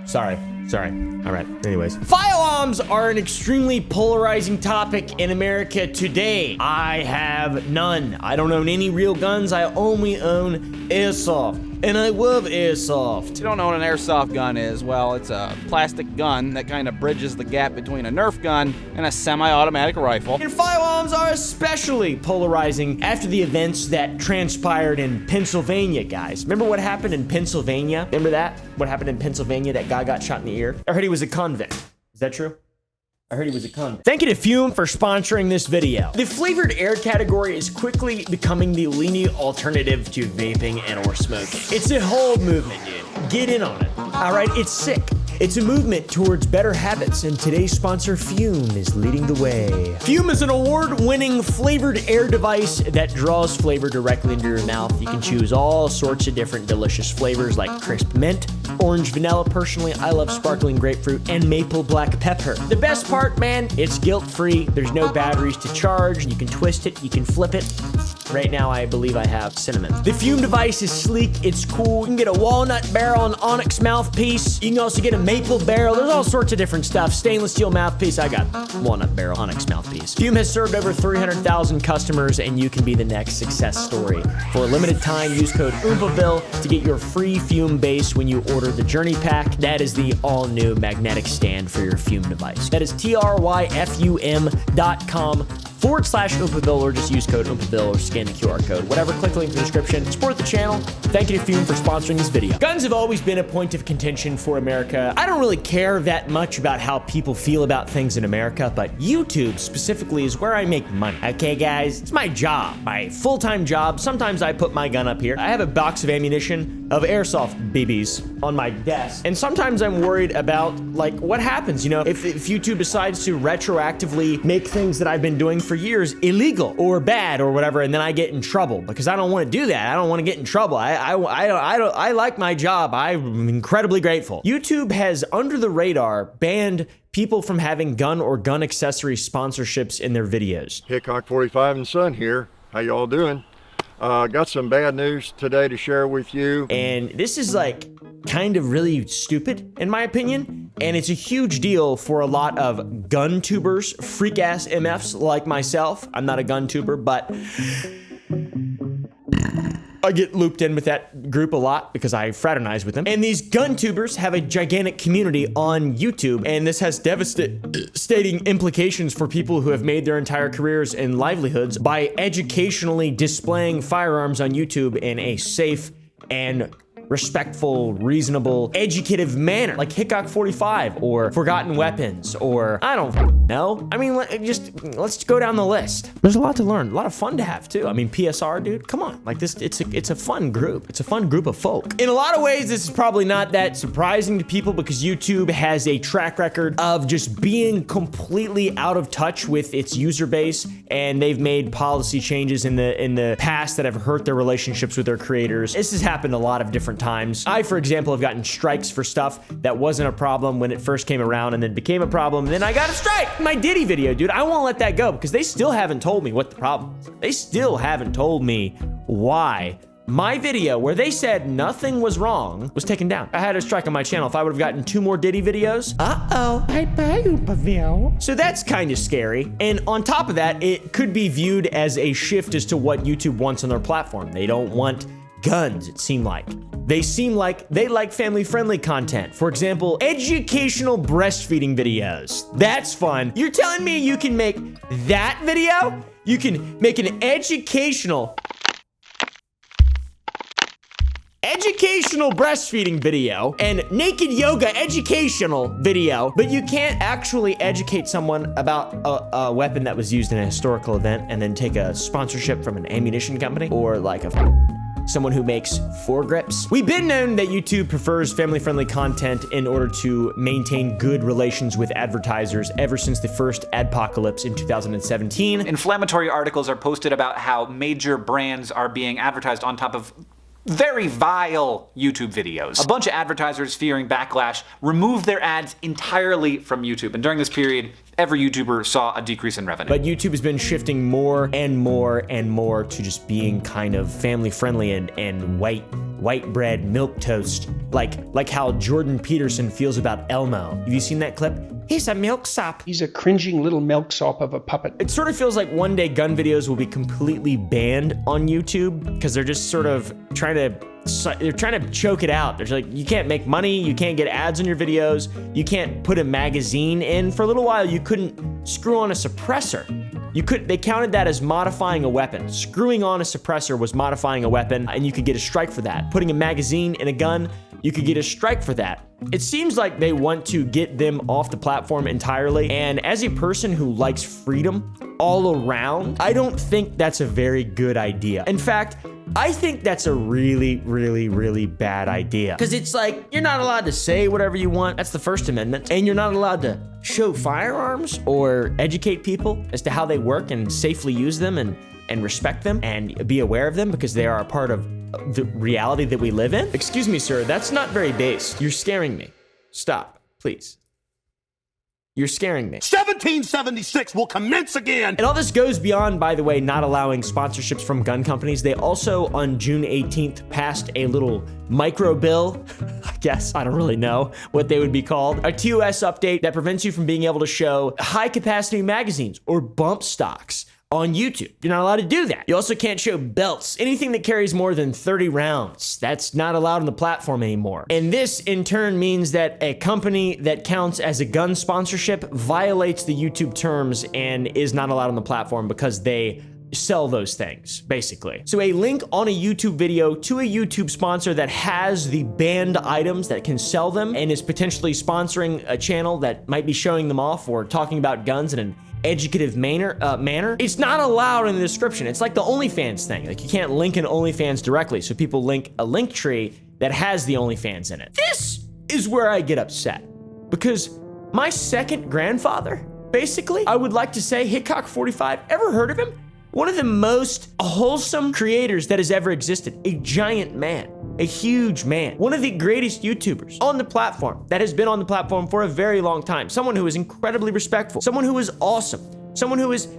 Sorry. All right. Anyways. Firearms are an extremely polarizing topic in America today. I have none. I don't own any real guns. I only own airsoft. And I love airsoft. If you don't know what an airsoft gun is, well, it's a plastic gun that kind of bridges the gap between a Nerf gun and a semi-automatic rifle. And firearms are especially polarizing after the events that transpired in Pennsylvania, guys. Remember what happened in Pennsylvania? Remember that? What happened in Pennsylvania? That guy got shot in the ear? I heard he was a convict. Is that true? I heard he was a convict. Thank you to Fume for sponsoring this video. The flavored air category is quickly becoming the leading alternative to vaping and or smoking. It's a whole movement, dude. Get in on it. All right, it's sick. It's a movement towards better habits, and today's sponsor, Fume, is leading the way. Fume is an award-winning flavored air device that draws flavor directly into your mouth. You can choose all sorts of different delicious flavors like crisp mint, orange vanilla. Personally, I love sparkling grapefruit, and maple black pepper. The best part, man, it's guilt-free. There's no batteries to charge. You can twist it, you can flip it. Right now, I believe I have cinnamon. The Fume device is sleek, it's cool. You can get a walnut barrel and onyx mouthpiece. You can also get a maple barrel. There's all sorts of different stuff. Stainless steel mouthpiece. I got walnut barrel, onyx mouthpiece. Fume has served over 300,000 customers, and you can be the next success story. For a limited time, use code OOMPAVILLE to get your free Fume base when you order the Journey Pack. That is the all-new magnetic stand for your Fume device. That is tryfum.com/OOMPAVILLE, or just use code OOMPAVILLE or scan the QR code. Whatever, click the link in the description. Support the channel. Thank you to Fume for sponsoring this video. Guns have always been a point of contention for America. I don't really care that much about how people feel about things in America, but YouTube specifically is where I make money. Okay, guys? It's my job, my full-time job. Sometimes I put my gun up here. I have a box of ammunition of airsoft BBs on my desk, and sometimes I'm worried about, like, what happens, you know, if YouTube decides to retroactively make things that I've been doing for years illegal or bad or whatever, and then I get in trouble, because I don't want to do that. I don't want to get in trouble. I like my job. I'm incredibly grateful. YouTube has, under the radar, banned people from having gun or gun accessory sponsorships in their videos. Hickok 45 and Son here. How y'all doing? Got some bad news today to share with you. And this is like kind of really stupid in my opinion. And it's a huge deal for a lot of gun tubers, freak ass MFs like myself. I'm not a gun tuber, but I get looped in with that group a lot because I fraternize with them. And these gun tubers have a gigantic community on YouTube, and this has devastating implications for people who have made their entire careers and livelihoods by educationally displaying firearms on YouTube in a safe and respectful, reasonable, educative manner, like Hickok 45 or Forgotten Weapons, or I don't know. I mean, let's go down the list. There's a lot to learn, a lot of fun to have too. I mean, PSR, dude, come on. Like this, it's a fun group. It's a fun group of folk. In a lot of ways, this is probably not that surprising to people because YouTube has a track record of just being completely out of touch with its user base, and they've made policy changes in the past that have hurt their relationships with their creators. This has happened a lot of different times. I, for example, have gotten strikes for stuff that wasn't a problem when it first came around and then became a problem, and then I got a strike. My Diddy video, dude, I won't let that go because they still haven't told me what the problem is. They still haven't told me why my video where they said nothing was wrong was taken down. I had a strike on my channel. If I would have gotten 2 more Diddy videos, so that's kind of scary. And on top of that, it could be viewed as a shift as to what YouTube wants on their platform. They don't want guns, it seemed like. They seem like they like family-friendly content. For example, educational breastfeeding videos. That's fun. You're telling me you can make that video? You can make an educational breastfeeding video and naked yoga educational video, but you can't actually educate someone about a weapon that was used in a historical event and then take a sponsorship from an ammunition company or like someone who makes foregrips. We've been known that YouTube prefers family-friendly content in order to maintain good relations with advertisers ever since the first adpocalypse in 2017. Inflammatory articles are posted about how major brands are being advertised on top of very vile YouTube videos. A bunch of advertisers fearing backlash removed their ads entirely from YouTube, and during this period, every YouTuber saw a decrease in revenue. But YouTube has been shifting more and more and more to just being kind of family friendly and white bread, milk toast, like how Jordan Peterson feels about Elmo. Have you seen that clip? He's a milksop. He's a cringing little milksop of a puppet. It sort of feels like one day gun videos will be completely banned on YouTube because they're just sort of trying to choke it out. They're like, you can't make money, you can't get ads on your videos, you can't put a magazine in. For a little while, you couldn't screw on a suppressor. They counted that as modifying a weapon. Screwing on a suppressor was modifying a weapon, and you could get a strike for that. Putting a magazine in a gun, you could get a strike for that. It seems like they want to get them off the platform entirely, and as a person who likes freedom all around, I don't think that's a very good idea. In fact, I think that's a really, really, really bad idea. Because it's like, you're not allowed to say whatever you want. That's the First Amendment. And you're not allowed to show firearms or educate people as to how they work and safely use them and respect them and be aware of them because they are a part of the reality that we live in. Excuse me, sir, that's not very based. You're scaring me. Stop, please. You're scaring me. 1776 will commence again. And all this goes beyond, by the way, not allowing sponsorships from gun companies. They also, on June 18th, passed a little micro bill, I guess, I don't really know what they would be called, a TOS update that prevents you from being able to show high-capacity magazines or bump stocks on YouTube. You're not allowed to do that. You also can't show belts, anything that carries more than 30 rounds. That's not allowed on the platform anymore. And this in turn means that a company that counts as a gun sponsorship violates the YouTube terms and is not allowed on the platform because they sell those things, basically. So a link on a YouTube video to a YouTube sponsor that has the banned items that can sell them and is potentially sponsoring a channel that might be showing them off or talking about guns in an educative manner, it's not allowed in the description. It's like the OnlyFans thing. Like, you can't link an OnlyFans directly, so people link a link tree that has the OnlyFans in it. This is where I get upset because my second grandfather, basically, I would like to say, Hitcock45, ever heard of him? One of the most wholesome creators that has ever existed. A giant man, a huge man, one of the greatest YouTubers on the platform that has been on the platform for a very long time. Someone who is incredibly respectful, someone who is awesome, someone who is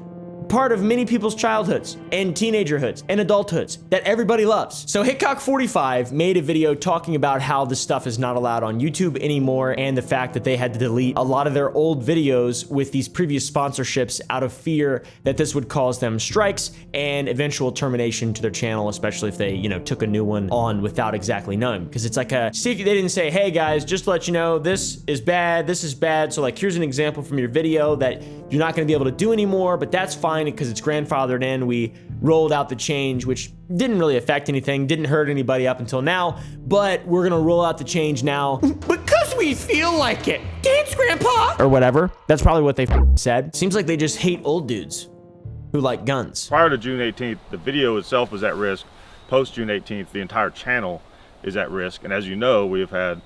part of many people's childhoods and teenagerhoods and adulthoods that everybody loves. So Hitcock45 made a video talking about how this stuff is not allowed on YouTube anymore and the fact that they had to delete a lot of their old videos with these previous sponsorships out of fear that this would cause them strikes and eventual termination to their channel, especially if they, you know, took a new one on without exactly knowing. Because it's like a secret. They didn't say, hey guys, just to let you know, this is bad. So like, here's an example from your video that you're not gonna be able to do anymore, but that's fine because it's grandfathered in. We rolled out the change, which didn't really affect anything, didn't hurt anybody up until now, but we're gonna roll out the change now because we feel like it. Dance, Grandpa! Or whatever. That's probably what they said. Seems like they just hate old dudes who like guns. Prior to June 18th, the video itself was at risk. Post June 18th, the entire channel is at risk. And as you know, we have had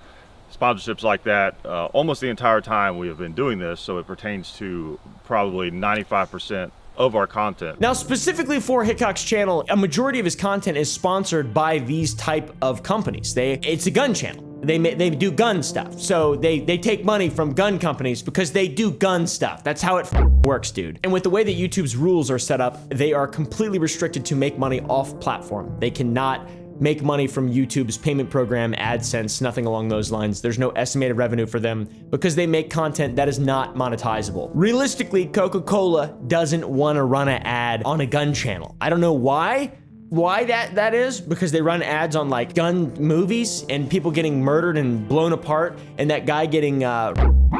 sponsorships like that almost the entire time we have been doing this. So it pertains to probably 95% of our content. Now, specifically for Hitcock's channel, a majority of his content is sponsored by these type of companies. It's a gun channel. They do gun stuff. So they take money from gun companies because they do gun stuff. That's how it works, dude. And with the way that YouTube's rules are set up, they are completely restricted to make money off platform. They cannot make money from YouTube's payment program, AdSense, nothing along those lines. There's no estimated revenue for them because they make content that is not monetizable. Realistically, Coca-Cola doesn't want to run an ad on a gun channel. I don't know why that is, because they run ads on like gun movies and people getting murdered and blown apart and that guy getting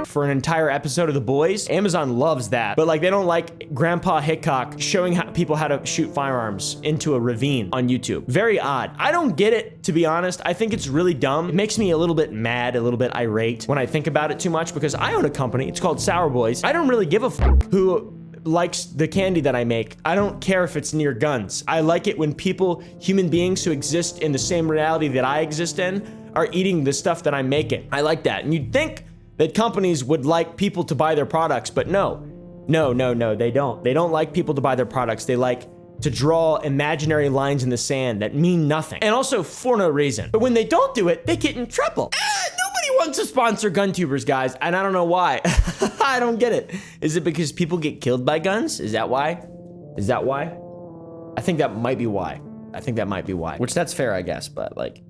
for an entire episode of The Boys. Amazon loves that, but like they don't like Grandpa Hitcock showing people how to shoot firearms into a ravine on YouTube. Very odd. I don't get it, to be honest. I think it's really dumb. It makes me a little bit mad, a little bit irate when I think about it too much because I own a company. It's called Sour Boys. I don't really give a who likes the candy that I make. I don't care if it's near guns. I like it when people, human beings who exist in the same reality that I exist in, are eating the stuff that I'm making. I like that. And you'd think that companies would like people to buy their products, but no, they don't. They don't like people to buy their products. They like to draw imaginary lines in the sand that mean nothing. And also for no reason. But when they don't do it, they get in trouble. Nobody want to sponsor gun tubers, guys, and I don't know why. I don't get it. Is it because people get killed by guns? Is that why? Is that why? I think that might be why. I think that might be why. Which that's fair, I guess, but like,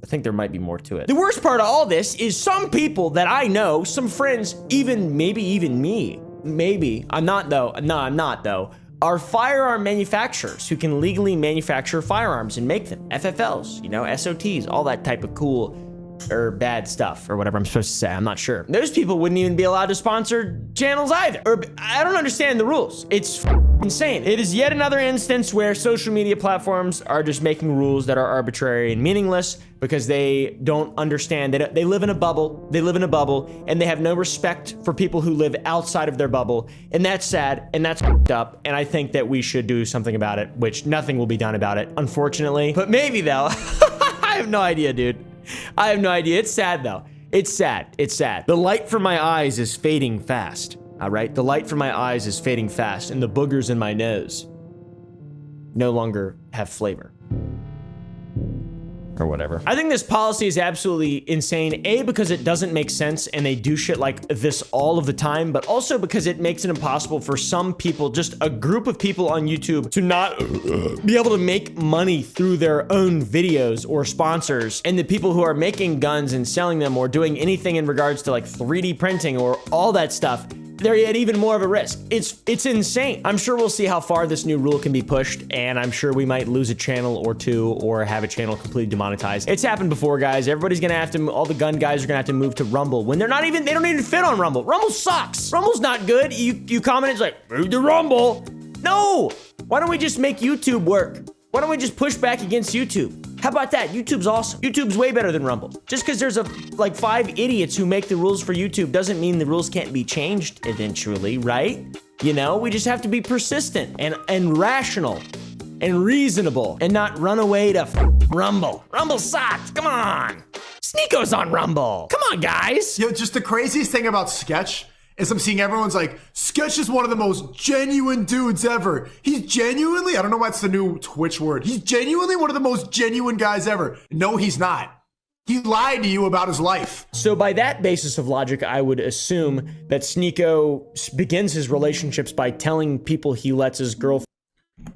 I think there might be more to it. The worst part of all this is some people that I know, some friends, maybe even me, maybe, I'm not though, no, I'm not though, are firearm manufacturers who can legally manufacture firearms and make them. FFLs, you know, SOTs, all that type of cool or bad stuff or whatever I'm supposed to say, I'm not sure. Those people wouldn't even be allowed to sponsor channels either. Or I don't understand the rules. It's insane. It is yet another instance where social media platforms are just making rules that are arbitrary and meaningless because they don't understand. They live in a bubble. They live in a bubble and they have no respect for people who live outside of their bubble. And that's sad and that's fucked up. And I think that we should do something about it, which nothing will be done about it, unfortunately. But maybe though. I have no idea, dude. I have no idea. It's sad though. It's sad. It's sad. The light from my eyes is fading fast. All right. The light from my eyes is fading fast and the boogers in my nose no longer have flavor. Or whatever. I think this policy is absolutely insane. A, because it doesn't make sense and they do shit like this all of the time, but also because it makes it impossible for some people, just a group of people on YouTube, to not be able to make money through their own videos or sponsors. And the people who are making guns and selling them or doing anything in regards to like 3D printing or all that stuff, they're at even more of a risk. It's insane. I'm sure we'll see how far this new rule can be pushed, and I'm sure we might lose a channel or two or have a channel completely demonetized. It's happened before, guys. Everybody's gonna have to, all the gun guys are gonna have to move to Rumble when they don't even fit on Rumble. Rumble sucks. Rumble's not good. You comment, it's like, move to Rumble. No, why don't we just make YouTube work? Why don't we just push back against YouTube? How about that? YouTube's awesome. YouTube's way better than Rumble. Just because there's like 5 idiots who make the rules for YouTube doesn't mean the rules can't be changed eventually, right? You know, we just have to be persistent and rational and reasonable and not run away to Rumble. Rumble sucks, come on. Sneako's on Rumble. Come on, guys. Yo, just the craziest thing about Sketch is I'm seeing everyone's like, Sketch is one of the most genuine dudes ever. He's genuinely, I don't know what's the new Twitch word. He's genuinely one of the most genuine guys ever. No, he's not. He lied to you about his life. So by that basis of logic, I would assume that Sneako begins his relationships by telling people he lets his girlfriend.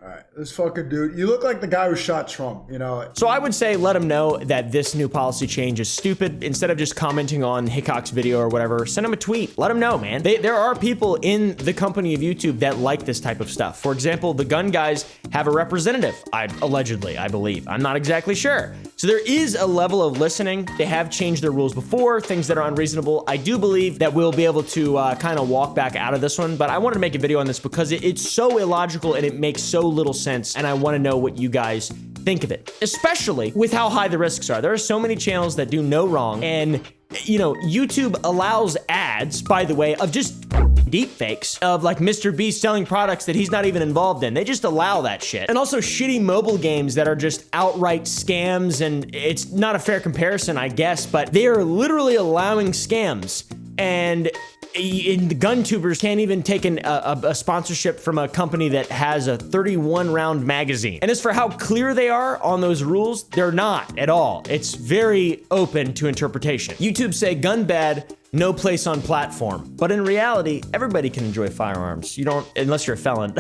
All right, this fucking dude, you look like the guy who shot Trump, you know? So I would say let him know that this new policy change is stupid. Instead of just commenting on Hickok's video or whatever, send him a tweet. Let him know, man. There are people in the company of YouTube that like this type of stuff. For example, the gun guys have a representative, allegedly, I believe. I'm not exactly sure. So there is a level of listening. They have changed their rules before, things that are unreasonable. I do believe that we'll be able to kind of walk back out of this one, but I wanted to make a video on this because it's so illogical and it makes so little sense, and I want to know what you guys think of it, especially with how high the risks are. There are so many channels that do no wrong, and you know, YouTube allows ads, by the way, of just deep fakes of like Mr. Beast selling products that he's not even involved in. They just allow that shit. And also shitty mobile games that are just outright scams, and it's not a fair comparison, I guess, but they are literally allowing scams. And the gun tubers can't even take a sponsorship from a company that has a 31 round magazine. And as for how clear they are on those rules, they're not at all. It's very open to interpretation. YouTube say gun bad, no place on platform. But in reality, everybody can enjoy firearms. You don't, unless you're a felon.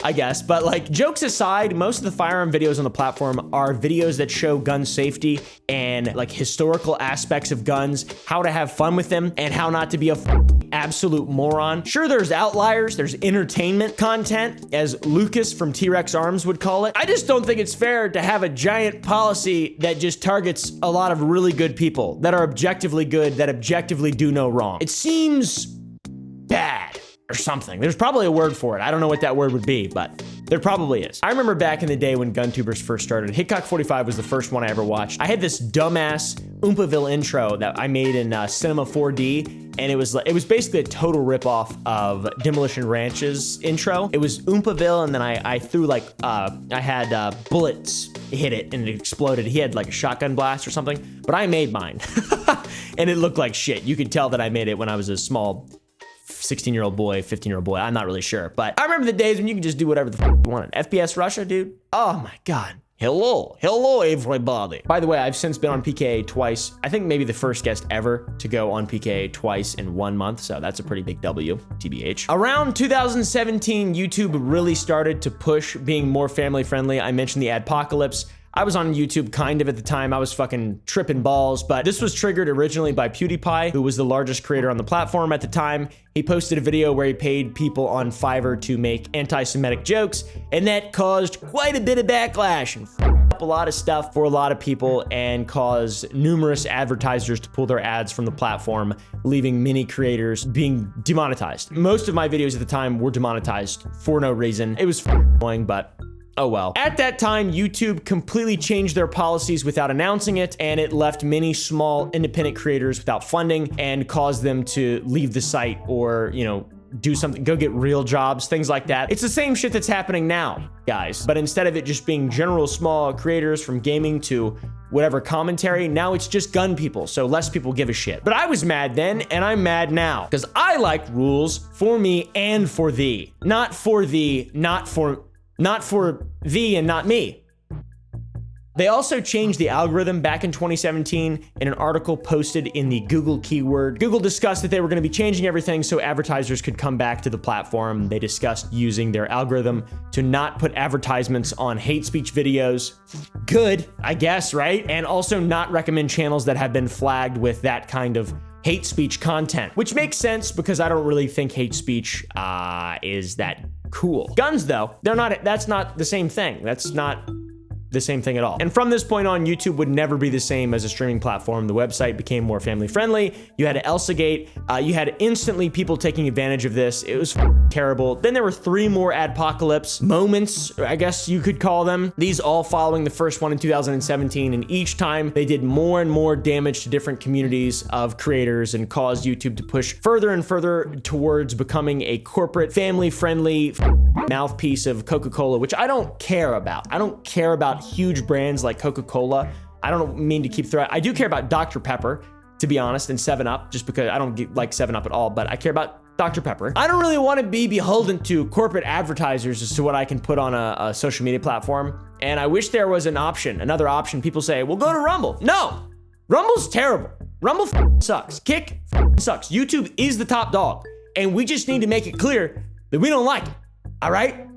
I guess, but like jokes aside, most of the firearm videos on the platform are videos that show gun safety and like historical aspects of guns, how to have fun with them, and how not to be a absolute moron. Sure, there's outliers, there's entertainment content, as Lucas from T-Rex Arms would call it. I just don't think it's fair to have a giant policy that just targets a lot of really good people that are objectively good, that objectively do no wrong. It seems bad. Or something. There's probably a word for it. I don't know what that word would be, but there probably is. I remember back in the day when GunTubers first started, Hickok 45 was the first one I ever watched. I had this dumbass Oompaville intro that I made in Cinema 4D, and it was basically a total ripoff of Demolition Ranch's intro. It was Oompaville, and then I threw like, I had bullets hit it and it exploded. He had like a shotgun blast or something, but I made mine. And it looked like shit. You could tell that I made it when I was a small 16-year-old boy, 15-year-old boy. I'm not really sure, but I remember the days when you could just do whatever the fuck you wanted. FPS Russia, dude. Oh my God. Hello everybody. By the way, I've since been on PKA twice. I think maybe the first guest ever to go on PKA twice in 1 month, so that's a pretty big W, TBH. Around 2017, YouTube really started to push being more family friendly. I mentioned the adpocalypse. I was on YouTube kind of at the time. I was fucking tripping balls, but this was triggered originally by PewDiePie, who was the largest creator on the platform at the time. He posted a video where he paid people on Fiverr to make anti-Semitic jokes, and that caused quite a bit of backlash and up a lot of stuff for a lot of people and caused numerous advertisers to pull their ads from the platform, leaving many creators being demonetized. Most of my videos at the time were demonetized for no reason. It was annoying, but oh well. At that time, YouTube completely changed their policies without announcing it, and it left many small independent creators without funding and caused them to leave the site or, you know, do something, go get real jobs, things like that. It's the same shit that's happening now, guys. But instead of it just being general small creators from gaming to whatever commentary, now it's just gun people, so less people give a shit. But I was mad then, and I'm mad now, because I like rules for me and for thee. Not for thee, not for thee and not me. They also changed the algorithm back in 2017 in an article posted in the Google keyword. Google discussed that they were going to be changing everything so advertisers could come back to the platform. They discussed using their algorithm to not put advertisements on hate speech videos. Good, I guess, right? And also not recommend channels that have been flagged with that kind of hate speech content, which makes sense because I don't really think hate speech is that cool. Guns though, that's not the same thing. That's not the same thing at all. And from this point on, YouTube would never be the same as a streaming platform. The website became more family friendly. You had ElsaGate. You had instantly people taking advantage of this. It was terrible. Then there were 3 more adpocalypse moments, I guess you could call them. These all following the first one in 2017. And each time they did more and more damage to different communities of creators and caused YouTube to push further and further towards becoming a corporate family friendly mouthpiece of Coca-Cola, which I don't care about. I don't care about huge brands like Coca-Cola. I don't mean to keep throwing. I do care about Dr. Pepper, to be honest, and 7-Up, just because I don't like 7-Up at all, but I care about Dr. Pepper. I don't really want to be beholden to corporate advertisers as to what I can put on a social media platform. And I wish there was an option, another option. People say, well, go to Rumble. No, Rumble's terrible. Rumble sucks. Kick sucks. YouTube is the top dog. And we just need to make it clear that we don't like it. All right?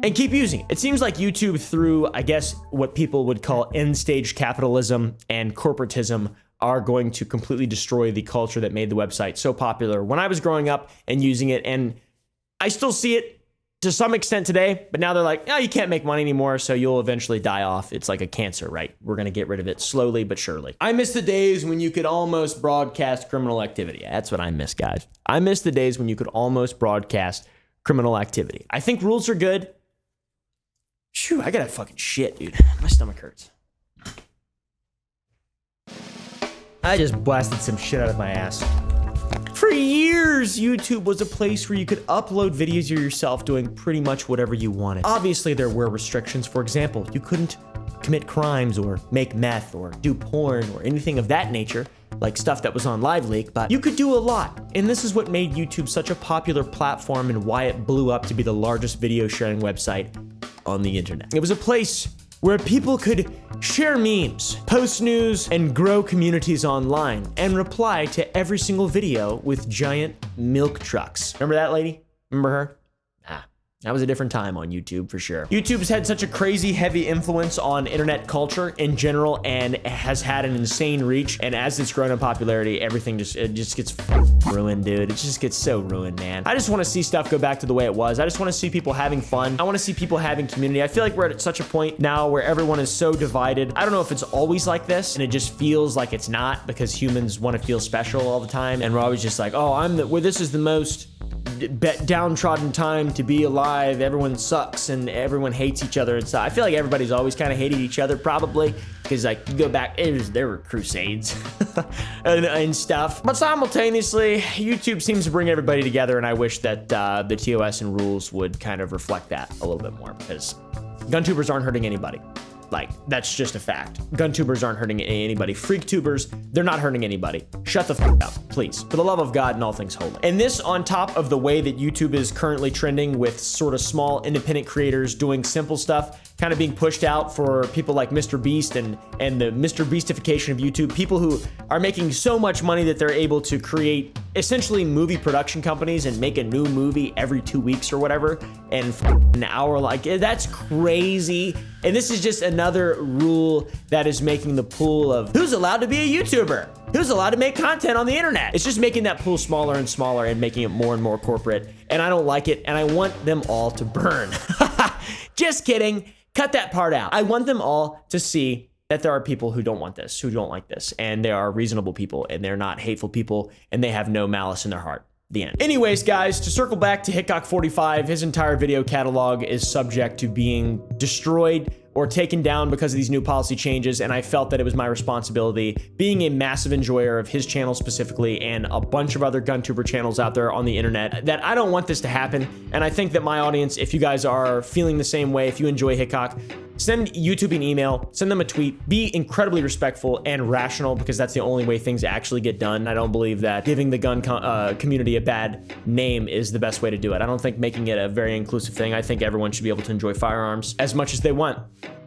And keep using it. It seems like YouTube, through, I guess, what people would call end-stage capitalism and corporatism, are going to completely destroy the culture that made the website so popular when I was growing up and using it. And I still see it to some extent today, but now they're like, oh, you can't make money anymore, so you'll eventually die off. It's like a cancer, right? We're gonna get rid of it slowly but surely. I miss the days when you could almost broadcast criminal activity. That's what I miss, guys. I miss the days when you could almost broadcast criminal activity. I think rules are good. Phew, I got a fucking shit, dude. My stomach hurts. I just blasted some shit out of my ass. For years, YouTube was a place where you could upload videos of yourself doing pretty much whatever you wanted. Obviously, there were restrictions. For example, you couldn't commit crimes or make meth or do porn or anything of that nature, like stuff that was on LiveLeak, but you could do a lot. And this is what made YouTube such a popular platform and why it blew up to be the largest video sharing website on the internet. It was a place where people could share memes, post news, and grow communities online, and reply to every single video with giant milk trucks. Remember that lady? Remember her? That was a different time on YouTube for sure. YouTube's had such a crazy heavy influence on internet culture in general and has had an insane reach. And as it's grown in popularity, everything just gets ruined, dude. It just gets so ruined, man. I just want to see stuff go back to the way it was. I just want to see people having fun. I want to see people having community. I feel like we're at such a point now where everyone is so divided. I don't know if it's always like this, and it just feels like it's not because humans want to feel special all the time. And we're always just like, oh, this is the most downtrodden time to be alive. Everyone sucks and everyone hates each other and stuff. I feel like everybody's always kind of hated each other, probably, because like you go back, there were crusades and stuff. But simultaneously, YouTube seems to bring everybody together, and I wish that the TOS and rules would kind of reflect that a little bit more, because gun tubers aren't hurting anybody. Like, that's just a fact. Gun tubers aren't hurting anybody. Freak tubers, they're not hurting anybody. Shut the f up, please. For the love of God and all things holy. And this on top of the way that YouTube is currently trending with sort of small independent creators doing simple stuff, kind of being pushed out for people like Mr. Beast and the Mr. Beastification of YouTube, people who are making so much money that they're able to create essentially movie production companies and make a new movie every 2 weeks or whatever, and an hour, like, that's crazy. And this is just another rule that is making the pool of who's allowed to be a YouTuber, who's allowed to make content on the internet. It's just making that pool smaller and smaller and making it more and more corporate. And I don't like it, and I want them all to burn. Just kidding. Cut that part out. I want them all to see that there are people who don't want this, who don't like this, and they are reasonable people, and they're not hateful people, and they have no malice in their heart. The end. Anyways, guys, to circle back to Hickok45, his entire video catalog is subject to being destroyed or taken down because of these new policy changes, and I felt that it was my responsibility, being a massive enjoyer of his channel specifically and a bunch of other GunTuber channels out there on the internet, that I don't want this to happen. And I think that my audience, if you guys are feeling the same way, if you enjoy Hickok, send YouTube an email, send them a tweet, be incredibly respectful and rational, because that's the only way things actually get done. I don't believe that giving the gun community a bad name is the best way to do it. I don't think making it a very inclusive thing. I think everyone should be able to enjoy firearms as much as they want.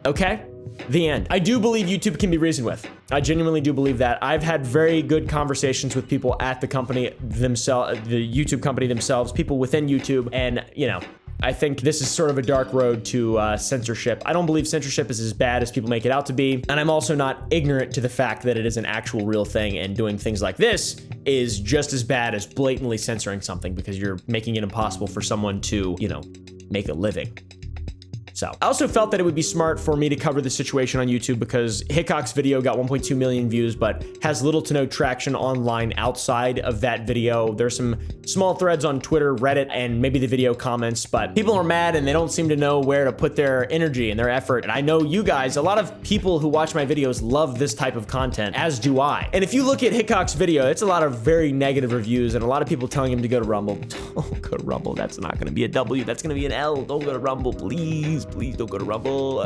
Okay? The end. I do believe YouTube can be reasoned with. I genuinely do believe that. I've had very good conversations with people at the company themselves, the YouTube company themselves, people within YouTube, and, you know, I think this is sort of a dark road to censorship. I don't believe censorship is as bad as people make it out to be, and I'm also not ignorant to the fact that it is an actual real thing, and doing things like this is just as bad as blatantly censoring something, because you're making it impossible for someone to, you know, make a living. So I also felt that it would be smart for me to cover the situation on YouTube, because Hickok's video got 1.2 million views, but has little to no traction online outside of that video. There's some small threads on Twitter, Reddit, and maybe the video comments, but people are mad and they don't seem to know where to put their energy and their effort. And I know you guys, a lot of people who watch my videos love this type of content, as do I. And if you look at Hickok's video, it's a lot of very negative reviews and a lot of people telling him to go to Rumble. Don't go to Rumble. That's not going to be a W. That's going to be an L. Don't go to Rumble, please. Please don't go to Rumble.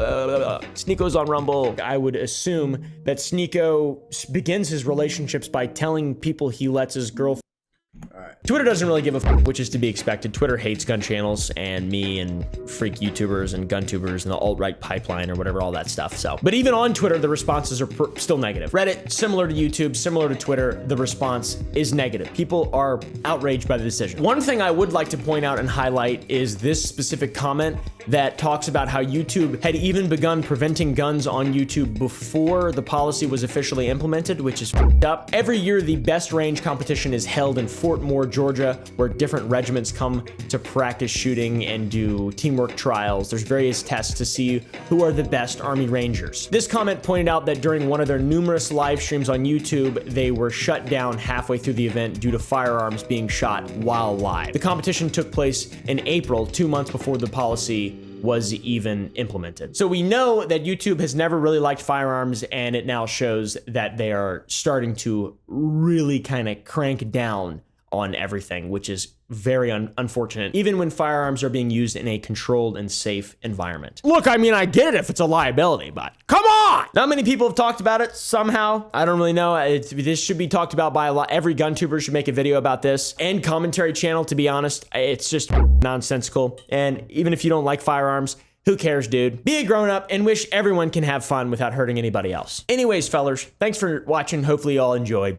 Sneako's on Rumble. I would assume that Sneako begins his relationships by telling people he lets his girlfriend. Twitter doesn't really give a f, which is to be expected. Twitter hates gun channels and me and freak YouTubers and gun tubers and the alt-right pipeline or whatever, all that stuff. So, but even on Twitter, the responses are still negative. Reddit, similar to YouTube, similar to Twitter, the response is negative. People are outraged by the decision. One thing I would like to point out and highlight is this specific comment that talks about how YouTube had even begun preventing guns on YouTube before the policy was officially implemented, which is f***ed up. Every year, the best range competition is held in Fort Moore, Georgia, where different regiments come to practice shooting and do teamwork trials. There's various tests to see who are the best Army Rangers. This comment pointed out that during one of their numerous live streams on YouTube, they were shut down halfway through the event due to firearms being shot while live. The competition took place in April, 2 months before the policy was even implemented. So we know that YouTube has never really liked firearms, and it now shows that they are starting to really kind of crank down on everything, which is very unfortunate, even when firearms are being used in a controlled and safe environment. Look, I mean, I get it if it's a liability, but come on! Not many people have talked about it somehow. I don't really know. This should be talked about by a lot. Every gun tuber should make a video about this, and commentary channel, to be honest. It's just nonsensical. And even if you don't like firearms, who cares, dude? Be a grown-up and wish everyone can have fun without hurting anybody else. Anyways, fellers, thanks for watching. Hopefully you all enjoyed.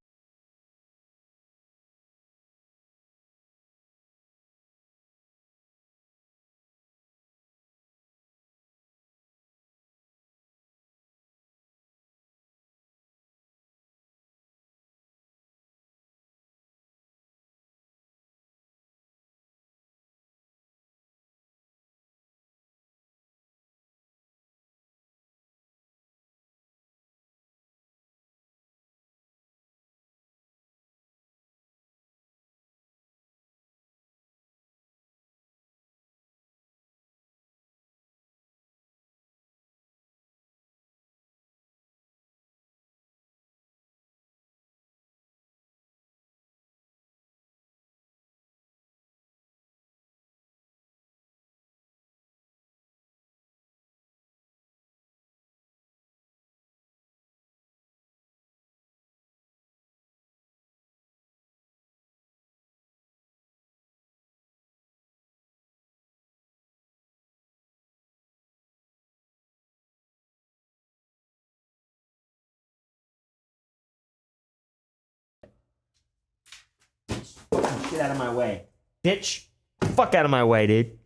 Get out of my way. Bitch. Fuck out of my way, dude.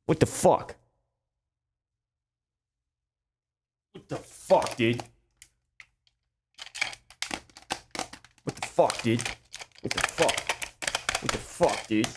What the fuck? What the fuck, dude? What the fuck, dude? What the fuck? What the fuck, dude?